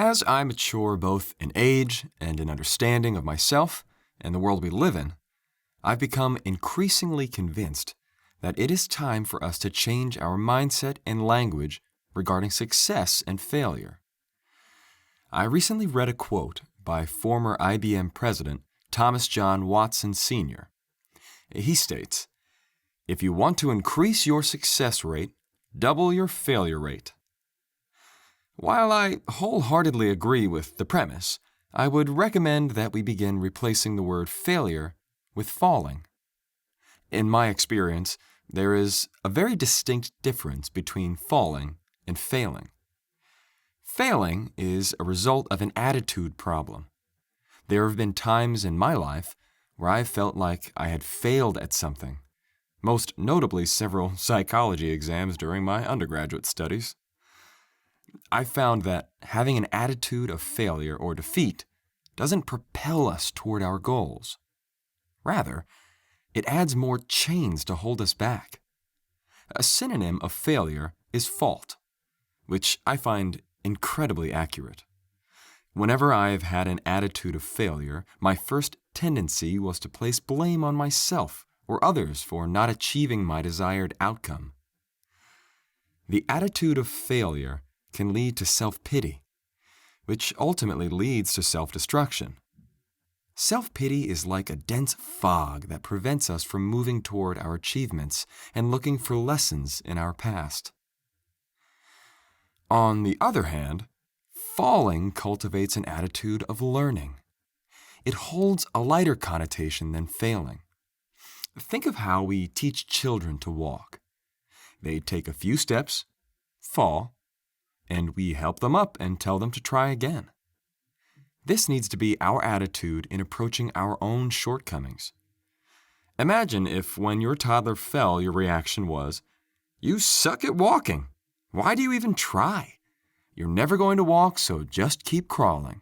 As I mature both in age and in understanding of myself and the world we live in, I've become increasingly convinced that it is time for us to change our mindset and language regarding success and failure. I recently read a quote by former IBM president Thomas John Watson Sr. He states, "If you want to increase your success rate, double your failure rate." While I wholeheartedly agree with the premise, I would recommend that we begin replacing the word failure with falling. In my experience, there is a very distinct difference between falling and failing. Failing is a result of an attitude problem. There have been times in my life where I felt like I had failed at something, most notably several psychology exams during my undergraduate studies. I found that having an attitude of failure or defeat doesn't propel us toward our goals. Rather, it adds more chains to hold us back. A synonym of failure is fault, which I find incredibly accurate. Whenever I have had an attitude of failure, my first tendency was to place blame on myself or others for not achieving my desired outcome. The attitude of failure can lead to self-pity, which ultimately leads to self-destruction. Self-pity is like a dense fog that prevents us from moving toward our achievements and looking for lessons in our past. On the other hand, falling cultivates an attitude of learning. It holds a lighter connotation than failing. Think of how we teach children to walk. They take a few steps, fall, and we help them up and tell them to try again. This needs to be our attitude in approaching our own shortcomings. Imagine if when your toddler fell, your reaction was, "You suck at walking. Why do you even try? You're never going to walk, so just keep crawling."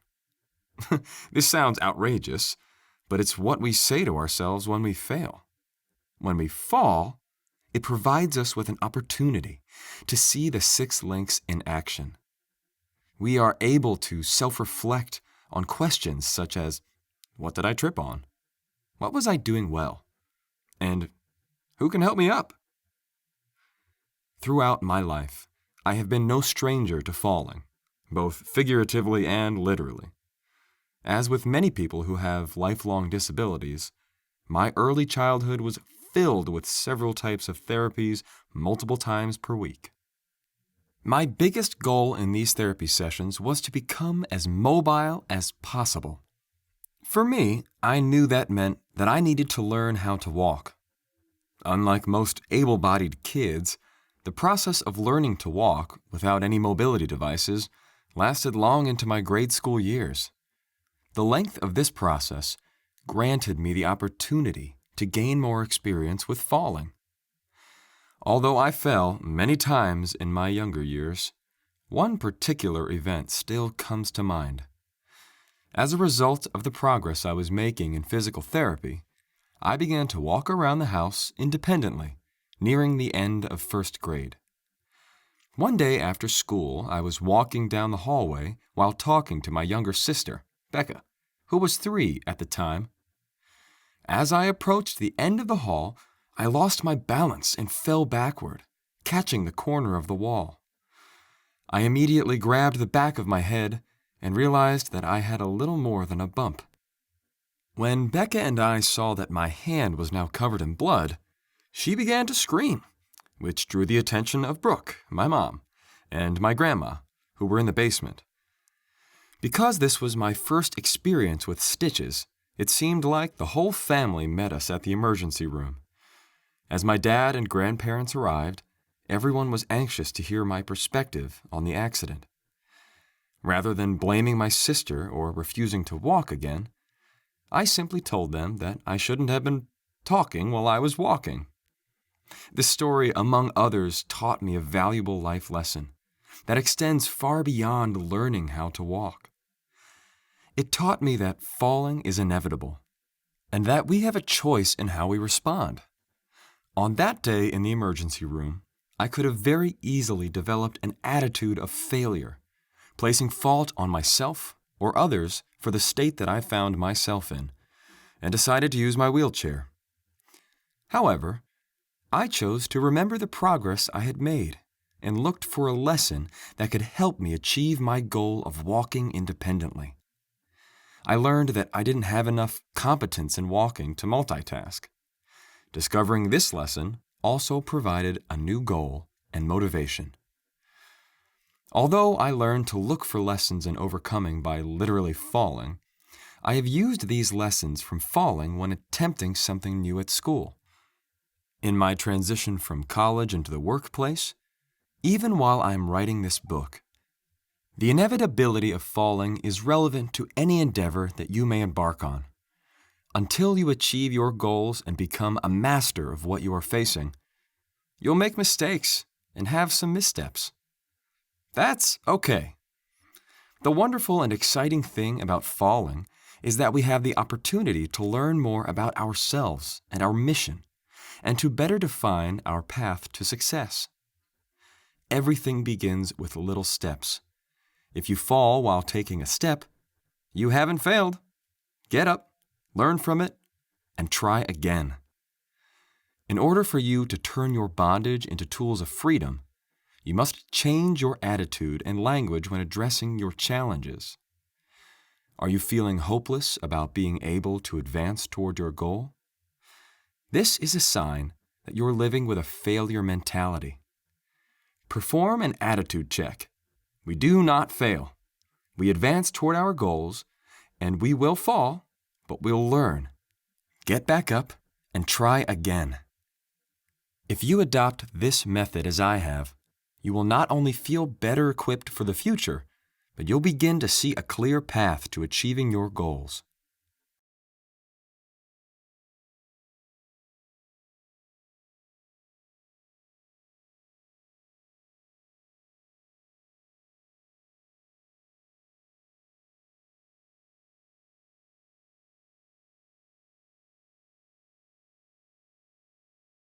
This sounds outrageous, but it's what we say to ourselves when we fail. When we fall, it provides us with an opportunity to see the 6 links in action. We are able to self-reflect on questions such as, what did I trip on? What was I doing well? And who can help me up? Throughout my life, I have been no stranger to falling, both figuratively and literally. As with many people who have lifelong disabilities, my early childhood was filled with several types of therapies multiple times per week. My biggest goal in these therapy sessions was to become as mobile as possible. For me, I knew that meant that I needed to learn how to walk. Unlike most able-bodied kids, the process of learning to walk without any mobility devices lasted long into my grade school years. The length of this process granted me the opportunity to gain more experience with falling. Although I fell many times in my younger years, one particular event still comes to mind. As a result of the progress I was making in physical therapy, I began to walk around the house independently, nearing the end of first grade. One day after school, I was walking down the hallway while talking to my younger sister, Becca, who was 3 at the time. As I approached the end of the hall, I lost my balance and fell backward, catching the corner of the wall. I immediately grabbed the back of my head and realized that I had a little more than a bump. When Becca and I saw that my hand was now covered in blood, she began to scream, which drew the attention of Brooke, my mom, and my grandma, who were in the basement. Because this was my first experience with stitches, it seemed like the whole family met us at the emergency room. As my dad and grandparents arrived, everyone was anxious to hear my perspective on the accident. Rather than blaming my sister or refusing to walk again, I simply told them that I shouldn't have been talking while I was walking. This story, among others, taught me a valuable life lesson that extends far beyond learning how to walk. It taught me that falling is inevitable, and that we have a choice in how we respond. On that day in the emergency room, I could have very easily developed an attitude of failure, placing fault on myself or others for the state that I found myself in, and decided to use my wheelchair. However, I chose to remember the progress I had made and looked for a lesson that could help me achieve my goal of walking independently. I learned that I didn't have enough competence in walking to multitask. Discovering this lesson also provided a new goal and motivation. Although I learned to look for lessons in overcoming by literally falling, I have used these lessons from falling when attempting something new at school. In my transition from college into the workplace, even while I am writing this book, the inevitability of falling is relevant to any endeavor that you may embark on. Until you achieve your goals and become a master of what you are facing, you'll make mistakes and have some missteps. That's okay. The wonderful and exciting thing about falling is that we have the opportunity to learn more about ourselves and our mission, and to better define our path to success. Everything begins with little steps. If you fall while taking a step, you haven't failed. Get up, learn from it, and try again. In order for you to turn your bondage into tools of freedom, you must change your attitude and language when addressing your challenges. Are you feeling hopeless about being able to advance toward your goal? This is a sign that you're living with a failure mentality. Perform an attitude check. We do not fail. We advance toward our goals, and we will fall, but we'll learn. Get back up and try again. If you adopt this method as I have, you will not only feel better equipped for the future, but you'll begin to see a clear path to achieving your goals.